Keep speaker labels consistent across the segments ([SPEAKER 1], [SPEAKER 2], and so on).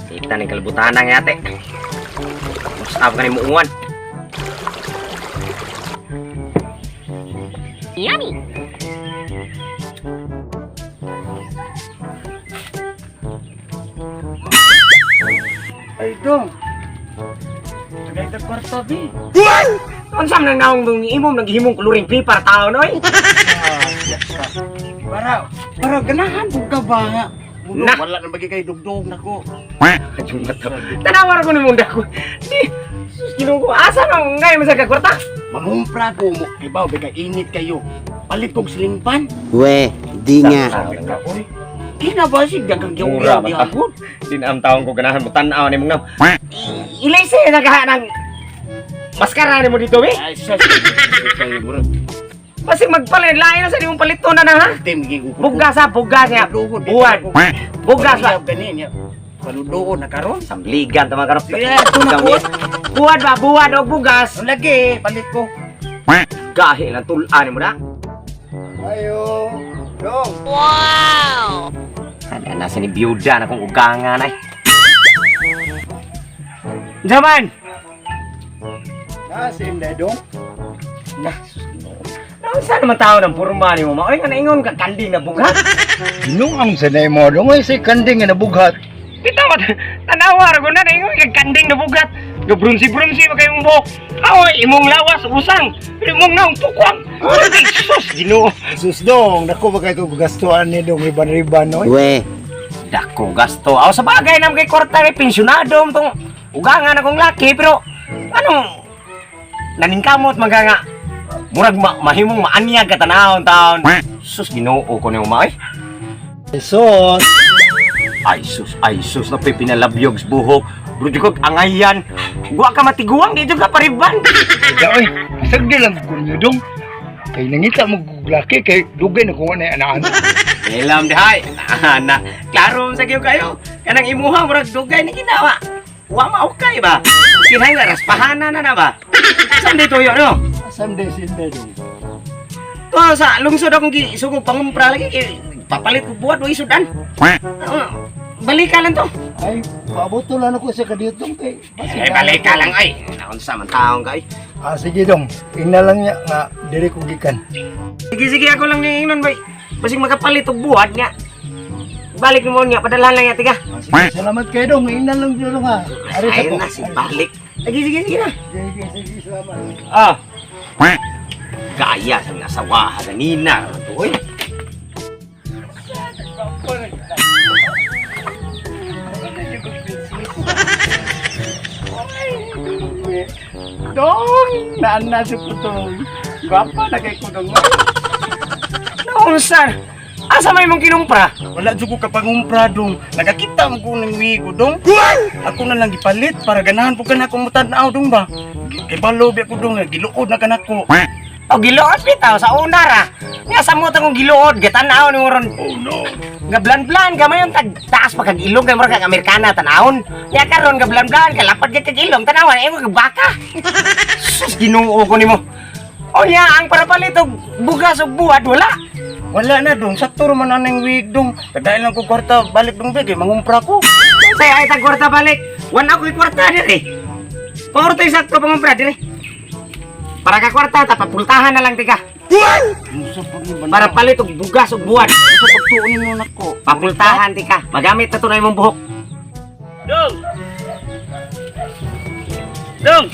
[SPEAKER 1] Kita nih kelebutan nang ate. Terus apa kan yang muungan?
[SPEAKER 2] Yummy.
[SPEAKER 3] Ay, dong. Tagay ta kwarta, bi.
[SPEAKER 1] Unsam nang naong dong imom naghimong kuluring pi para tao noy.
[SPEAKER 3] Para ganahan po ka ba nga?
[SPEAKER 1] Nah.
[SPEAKER 3] Wala na bagi kay dugdog nako.
[SPEAKER 1] Tanawar ko ni munda ko. Di, sus Ginoo, asa nang ngay masag kwarta?
[SPEAKER 3] Mangumpra ko mo, ibaw bigay init kayo. Palit kog silingpan.
[SPEAKER 4] Weh, di nga.
[SPEAKER 3] Kina ba si dagang
[SPEAKER 1] Mura,
[SPEAKER 3] di
[SPEAKER 1] mata.
[SPEAKER 3] agud?
[SPEAKER 1] Dinam taong ko ganahan mo tanaw ni mong nam. Ilay siya nagaha ng maskara ni mo dito, eh.
[SPEAKER 3] Ay, sa kayo mura.
[SPEAKER 1] Kasi magpalit, lain na sa di mong palito na ha.
[SPEAKER 3] Tim gi ko.
[SPEAKER 1] Bugas ha, bugas niya. Buwan. Bugas ba?
[SPEAKER 3] Ganin ya. Paludoon na karon.
[SPEAKER 1] Sambligan tama karon.
[SPEAKER 3] Yeah, tuna po.
[SPEAKER 1] Buwan ba, buwan o bugas.
[SPEAKER 3] Ang lagi, palit ko.
[SPEAKER 1] Gahi lang tulaan mo na.
[SPEAKER 3] Ayo. Dong.
[SPEAKER 2] Wow.
[SPEAKER 1] Ano, nasa ni biyuda na kung ugangan ay. Jaman!
[SPEAKER 3] Nasin na dong.
[SPEAKER 1] Nah, sus Ginoo. Saan naman tao ng purma ni mo? Maoy nga naingon ka kanding na bugat.
[SPEAKER 5] Ginong sanay mo, dong ay si kanding nga nabughat.
[SPEAKER 1] Kita mo, tanawar ko na naingon ka kanding na bugat. Gabrunsi-brunsi mo kayong buhok. Aoy, imong lawas, usang. Imong naong tukwang. Sus Ginoo.
[SPEAKER 5] Sus dong, naku ba kayo gastuan ni dong riban-riban, no?
[SPEAKER 4] Weh,
[SPEAKER 1] Dako gasto. Aw sa bagay nam kay kwarta kay pensyonado tong ugangan akong laki pero ano naningkamot maganga murag mahimong maanyag ka tanahon taon. Sus Ginoo ko ni umay.
[SPEAKER 5] Sus,
[SPEAKER 1] Ay sus na pinalabyog sa buhok. Bro jud angayan. Wa ka matiguang dito ka pariban.
[SPEAKER 5] kaya oy, sagdi lang ko niyo dong. Kay nangita mo laki kay dugay na kung ano anaan.
[SPEAKER 1] Elam dihay. Na klaro sa kayo. Kanang imuha murag dugay ni ginawa. Wa maukay ba? Kinahang raspahanan na ba? Saan dito yun no?
[SPEAKER 5] Asam de sinde dong.
[SPEAKER 1] To sa lungsod akong gisugod pangumpra lagi kay papalit ko buhat o isudan. Balik ka lang to.
[SPEAKER 5] Ay, pabuto lang ako sa kadiyot dong kay.
[SPEAKER 1] Balik ka lang ay. Naunsa man taong kay.
[SPEAKER 5] Ah, sige dong. Tingnan lang niya nga diri ko gikan.
[SPEAKER 1] Sige ako lang ni ingnon bay. Basig makapalit og buhat niya. Balik mo niya padalhan lang ya tiga.
[SPEAKER 5] Ah, sige, salamat kayo dong. Tingnan lang dito nga. Ari sa
[SPEAKER 1] Ayun
[SPEAKER 5] ko.
[SPEAKER 1] na si balik. Sige na.
[SPEAKER 5] Sige, salamat.
[SPEAKER 1] Ah. Gaya sa nasawahan kanina. Uy.
[SPEAKER 3] Dong, nana sa putong. Gwapa na kay kudong mo.
[SPEAKER 1] Naunsa? Asa may mong kinumpra?
[SPEAKER 3] Wala jud ko kapangumpra dong. Nakakita mo ko ng wigo dong. Ako na lang gipalit para ganahan po kana kong mutanaw dong ba. Kay balobi ako dong, giluod na kanako.
[SPEAKER 1] O giluod bitaw sa una ra. Nga sa mo tangong giluod, gitanaw ni moron.
[SPEAKER 3] Oh no.
[SPEAKER 1] Nga blan-blan ka mayon tag taas pa kag ilong kay mura kag Amerikana tanawon. Nya karon nga blan-blan ka lapad ka kag ilong tanawan ay kag baka. Sus Ginoo ko nimo. O nya ang parapalit og bugas og buhat wala.
[SPEAKER 3] Wala na dong, sakto man anang wig dong. Kadail lang ko kwarta balik dong bigay mangumpra ko.
[SPEAKER 1] Say ay tag kwarta balik. Wan ako kwarta dire. Porto sakto pangumpra dire. Para ka kwarta ta papultahan na lang tika. Para palit og bugas og buhat.
[SPEAKER 3] Sa pagtuon mo nako.
[SPEAKER 1] Papultahan tika. Magamit na tunay mong buhok.
[SPEAKER 6] Dong!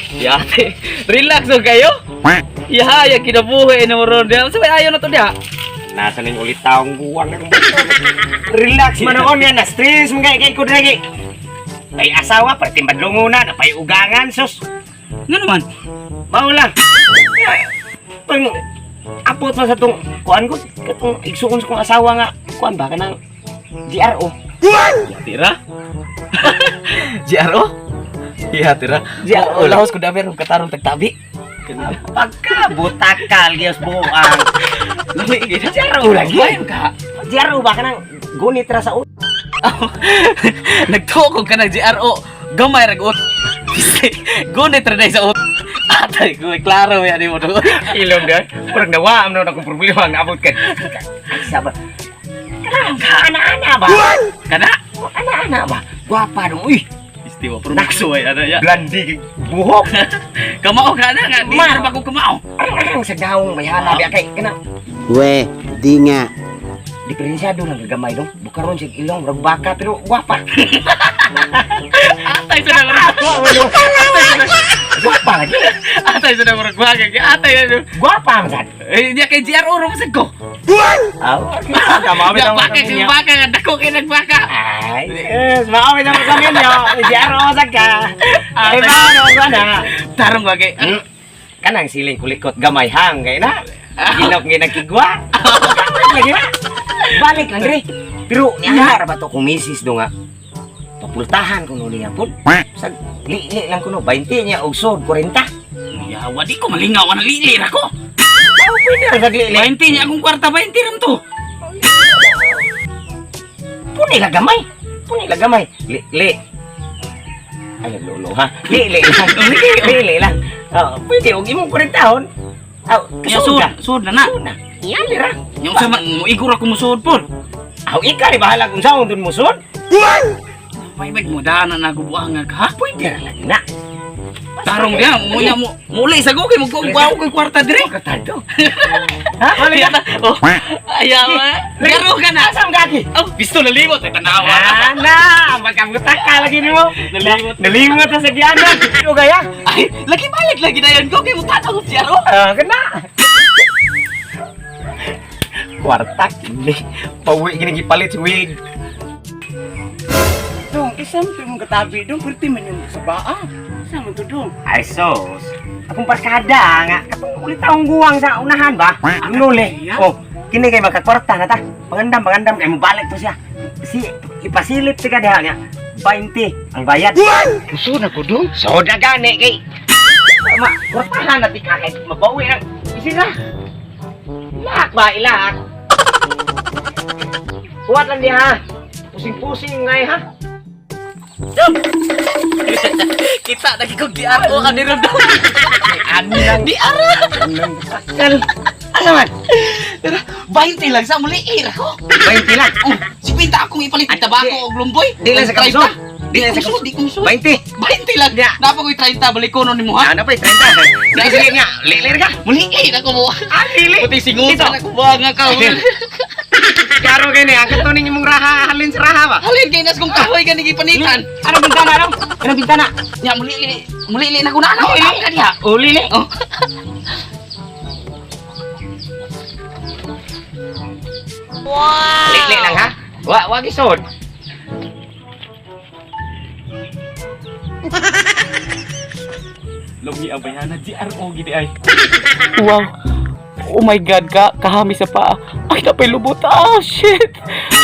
[SPEAKER 6] Yate, relax o kayo? Yaya, kinabuhi na mo ron. Sabay ayaw na to diha.
[SPEAKER 1] Nasa ning ulit taong buwang ng relax man ako niya na stress mo kay ko lagi. May asawa pa timbad lunguna na pay ugangan sus.
[SPEAKER 6] Nga naman?
[SPEAKER 1] Mao lang. Pang apot man sa tong kuan ko katong igsuon sa kong asawa nga kuan ba kanang GRO.
[SPEAKER 6] Tira? GRO? Iya, tira. GRO, lahos ko damer katarong tagtabi.
[SPEAKER 1] Pagka butakal gyud buang. GRO lagi.
[SPEAKER 6] Ka.
[SPEAKER 1] GRO ba kanang gunit ra sa ulo.
[SPEAKER 6] Nagtuko ka ng GRO. Gamay ragot. Gunit ra dai sa ut. Atay ko klaro ya di mo to.
[SPEAKER 1] Ilom dia. Purang nawa am na akong problema nga abot ka. Sabar. Ana-ana ba?
[SPEAKER 6] Kada.
[SPEAKER 1] Ana-ana ba? Gwapa dong. Uy,
[SPEAKER 6] Istiwa produkso ay ano ya.
[SPEAKER 1] blandi buhok.
[SPEAKER 6] Kamao kada nga di
[SPEAKER 1] Mar.
[SPEAKER 6] ba ko kamao.
[SPEAKER 1] Ang sa daong may hala biya kay kana.
[SPEAKER 4] We, di nga.
[SPEAKER 1] Diferensyado lang gagamay dong. Bukaron siya ilong rag baka pero gwapa.
[SPEAKER 6] Atay sa nang
[SPEAKER 1] Gwapa lagi.
[SPEAKER 6] Atay sa nang ragwaga. Atay ano.
[SPEAKER 1] Gwapa man sad.
[SPEAKER 6] Eh dia kay GR oro masag ko.
[SPEAKER 1] Aw. Kamami
[SPEAKER 6] Ya
[SPEAKER 1] dong
[SPEAKER 6] baka kay baka nga dako kay nagbaka.
[SPEAKER 1] Ay, yes, makamit ang kami niyo. Ijaro sa ka. Ay, paano ka na?
[SPEAKER 6] Tarong bagay.
[SPEAKER 1] Kanang siling kulikot gamay hang kay na. Ginok ginagkigwa. Lagi na. Balik lang dre. Pero niya ba to kung misis do nga. Papultahan ko no niya pud. Sag li lang kuno 20 niya og sod 40.
[SPEAKER 6] Ya wadi ko malingaw na lilir ako.
[SPEAKER 1] Aw pwede ra sag li.
[SPEAKER 6] 20 niya akong kwarta 20 ram to.
[SPEAKER 1] Puni la gamay. Puni la gamay. Li. Ay lolo ha. Li lang. Li lang. Oh, pwede og imong 40 taon. Aw,
[SPEAKER 6] Ya
[SPEAKER 1] kasud
[SPEAKER 6] sud,
[SPEAKER 1] ka.
[SPEAKER 6] sud na na.
[SPEAKER 1] Una. Iya lira.
[SPEAKER 6] Yung sa muigor ako musud po.
[SPEAKER 1] Aw ikaw ni bahala kung saan dun musod.
[SPEAKER 6] May mo dana na gubuang ha.
[SPEAKER 1] Pwede ra lagi na.
[SPEAKER 6] Tarong dia muya mo muli sa gugay mo kung bawo koy kwarta dire.
[SPEAKER 1] Katado.
[SPEAKER 6] Ha? Mali ka. Oh. Ayaw. Garo ka na.
[SPEAKER 1] Asam gagi.
[SPEAKER 6] Oh, pisto na limot ay tanawa.
[SPEAKER 1] Ana, magkagutak ka lagi nimo. Nalimot sa gianan. Ito gaya.
[SPEAKER 6] Ay, lagi balik lagi na yan ko kay mo tatang siya ro.
[SPEAKER 1] Kena. Kwartak ini. Pawi gini gipalit si wig.
[SPEAKER 3] Dong, isam to mong katabi dong, perti man yung sa baa. Sama to dong.
[SPEAKER 1] Ay sos. Akong barkada nga. Katong ulit taong guwang sa unahan ba? Ang nuli. Oh, kini kay magkakwarta na ta. Pangandam kay mo balik to siya. Si ipasilip si kada niya. 20 ang bayad.
[SPEAKER 3] Kusod ako dong.
[SPEAKER 1] Soda gani kay. Ma, kwartahan na ti kahit mabawi ang isira. Ilak ba ilak? Kuwat lang di ha. Pusing-pusing ngay ha.
[SPEAKER 6] Kita lagi kog di ako kaniro daw.
[SPEAKER 1] Ano lang
[SPEAKER 6] Di ara.
[SPEAKER 1] sakal. Ano man?
[SPEAKER 6] Pero 20 lang sa muli ako.
[SPEAKER 1] 20 lang.
[SPEAKER 6] Oh, si Pinta akong ipalit ng tabako og lumboy.
[SPEAKER 1] Di lang sa kapso.
[SPEAKER 6] Di lang sa kapso, di kumso.
[SPEAKER 1] 20.
[SPEAKER 6] 20 lang.
[SPEAKER 1] Ya.
[SPEAKER 6] Dapat ko'y 30 balik ko nung ni mo ha.
[SPEAKER 1] Ano pa 30? Sige nga, lilir ka.
[SPEAKER 6] Muli ako mo.
[SPEAKER 1] Ah, lili.
[SPEAKER 6] Puti singutan ako ba nga ka.
[SPEAKER 1] Karo kini, ang katuning imong raha halin sa raha ba?
[SPEAKER 6] Halin kay nas kong kahoy ka nagipanitan.
[SPEAKER 1] Anong bintana ano? Anong bintana?
[SPEAKER 6] Ya muli na ko na ano.
[SPEAKER 1] Lili ka diha. Oh, lili.
[SPEAKER 6] Oh.
[SPEAKER 1] Lili lang ha. Wa gisod.
[SPEAKER 6] Logi abayana GRO gidi ay. Wow. Oh my god, kahami sa paa. Ay, napay lubot. Ah, shit.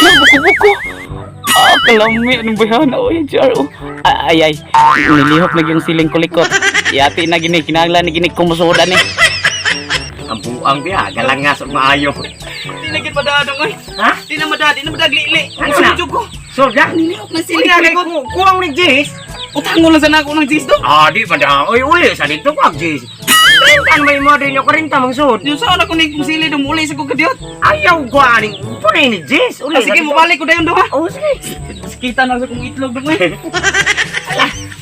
[SPEAKER 6] Buko-buko. Ah, kalami. Anong bayana? Oh, yung GRO. Ay. Nilihok na yung siling kulikot. Yati na gini. Kinanglan na gini kumusudan eh.
[SPEAKER 1] Ang buang biya, galang nga sa maayo.
[SPEAKER 6] Di na gid madadong ay.
[SPEAKER 1] Ha?
[SPEAKER 6] Di na madaglili.
[SPEAKER 1] Ano
[SPEAKER 6] Ang
[SPEAKER 1] na?
[SPEAKER 6] sujud ko.
[SPEAKER 1] So, ya.
[SPEAKER 6] Nilihok na siling
[SPEAKER 1] Kuya,
[SPEAKER 6] kulikot.
[SPEAKER 1] kuwang ni Jis.
[SPEAKER 6] Utang mo lang sana ako ng Jis do.
[SPEAKER 1] Ah, di pa da. Uy, uli sa dito ko ang Jis. Rintan may mo din yung 40 mang sud.
[SPEAKER 6] Yung saan ako ni sili do muli sa kukadiot.
[SPEAKER 1] Ayaw ko aning punay ni Jis. Uli
[SPEAKER 6] Sige, mabalik ko dayon do ha.
[SPEAKER 1] Oh, sige.
[SPEAKER 6] Kita na sa kong itlog do eh.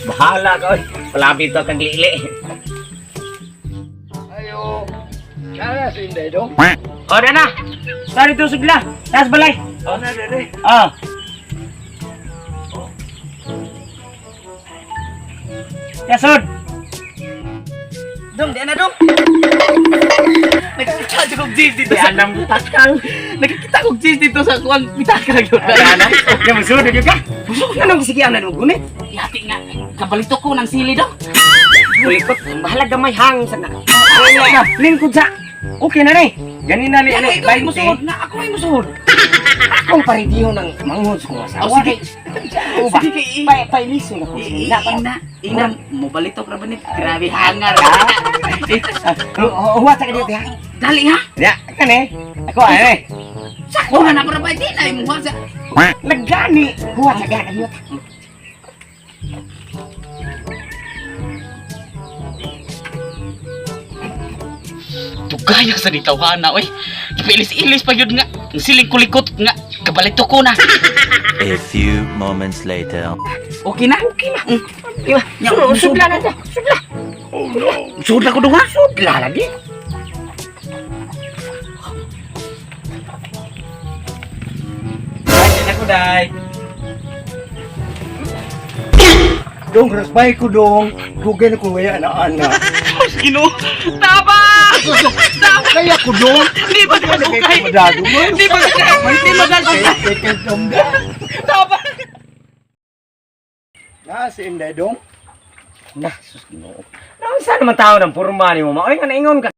[SPEAKER 1] Bahala ka. Palapit to kang lili.
[SPEAKER 5] Ayo. Kaya sinday dong.
[SPEAKER 1] O, na. Sorry to sugla. Tas balay.
[SPEAKER 5] Oh, na dere.
[SPEAKER 1] Ah. Yasod.
[SPEAKER 6] Dong, di na dong. Nakikita ko Jis dito
[SPEAKER 1] Di
[SPEAKER 6] sa
[SPEAKER 1] anam takal.
[SPEAKER 6] Nakikita ko Jis dito sa kuang pitaka gyud.
[SPEAKER 1] Ana. Ya masud juga. Anong sige ang nanugunit?
[SPEAKER 6] Yati nga kabalito ko ng sili dong.
[SPEAKER 1] Kulikot. Bahala gamay hang sa na. Lingkod sa. Okay na rin. Ganin na
[SPEAKER 6] Yan
[SPEAKER 1] rin.
[SPEAKER 6] ikaw ay musuhod na ako ay musuhod.
[SPEAKER 1] Akong paridiyo ng manghod sa asawa.
[SPEAKER 6] Oh, sige.
[SPEAKER 1] O ba?
[SPEAKER 6] Sige kay
[SPEAKER 1] Pailiso na ko.
[SPEAKER 6] Ina, mo balitok ra ba ni? Grabe hangar.
[SPEAKER 1] Huwag sa kanyo diha.
[SPEAKER 6] Dali ha.
[SPEAKER 1] Ya, kan eh. Ako ay.
[SPEAKER 6] Sakto na para ba di na mo sa.
[SPEAKER 1] Nagani. Huwag sa kanyo.
[SPEAKER 6] Tugaya sa nitawhana oy. Ipilis-ilis pa yun nga. Ang siling kulikot nga kabalito ko na.
[SPEAKER 2] A few moments later.
[SPEAKER 6] Okay na? Okay na.
[SPEAKER 1] Di ba? Sudla na to. Sudla.
[SPEAKER 6] Sud ako dong ha?
[SPEAKER 1] Sudla lagi.
[SPEAKER 3] Ay, ako day. Dong, rasbay ko dong. Dugay na ko waya anak-anak.
[SPEAKER 6] Ino. Taba! Taba!
[SPEAKER 3] Kaya ko dong.
[SPEAKER 6] Hindi ba ka okay?
[SPEAKER 3] Madado mo.
[SPEAKER 6] Hindi ba ka hindi maganda?
[SPEAKER 3] Kaya dong.
[SPEAKER 6] Taba!
[SPEAKER 3] Si Inday dong.
[SPEAKER 1] Nah, sus Ginoo. Saan naman tao ng porma ni mo? Maoy nga naingon ka.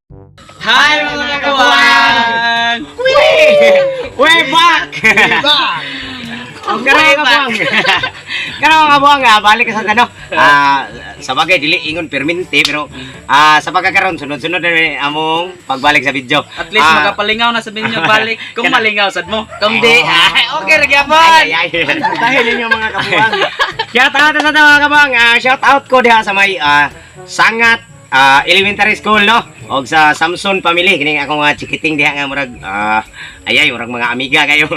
[SPEAKER 6] Hi mga kabuang!
[SPEAKER 1] Way back! Ang karang kabuang. Karang kabuang, balik ka sa tanong. Sa bagay, dili ingon perminti, pero sa pagkakaroon, sunod-sunod na among pagbalik sa video.
[SPEAKER 6] At least makapalingaw na sabihin nyo balik. Kung malingaw sad mo. Kung di, okay ra gyapon.
[SPEAKER 1] Ay. Dahil ninyo mga kabuang. Shout out sa mga kabuang. Shout out ko diha sa may Sangat Elementary School, no? O sa Samson Family, kining akong chikiting diha nga murag ayay murag mga amiga kayo.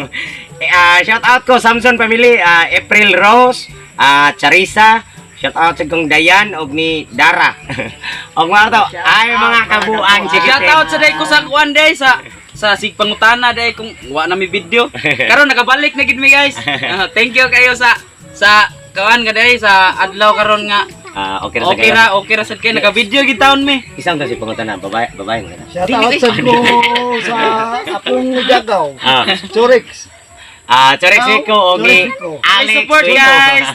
[SPEAKER 1] Shout out ko Samson Family, April Rose, Charissa, shout out sa kong Dayan og ni Dara. Og mga to, ay mga kabuang chikiting.
[SPEAKER 6] Shout out sa day ko sa kuan day sa sigpangutana day kung wa na mi video. Karon nakabalik na gid mi guys. Thank you kayo sa kawan nga day sa adlaw karon nga.
[SPEAKER 1] Okay
[SPEAKER 6] Okay ra sad kay naka-video gid taon mi.
[SPEAKER 1] Isang kasi pangutan na babae mo na.
[SPEAKER 3] Shout out sa ko sa akong jagaw. Chorix.
[SPEAKER 1] Chorix Rico og ni
[SPEAKER 3] Chorix Rico.
[SPEAKER 1] Alex
[SPEAKER 6] Support
[SPEAKER 1] Rico.
[SPEAKER 6] guys.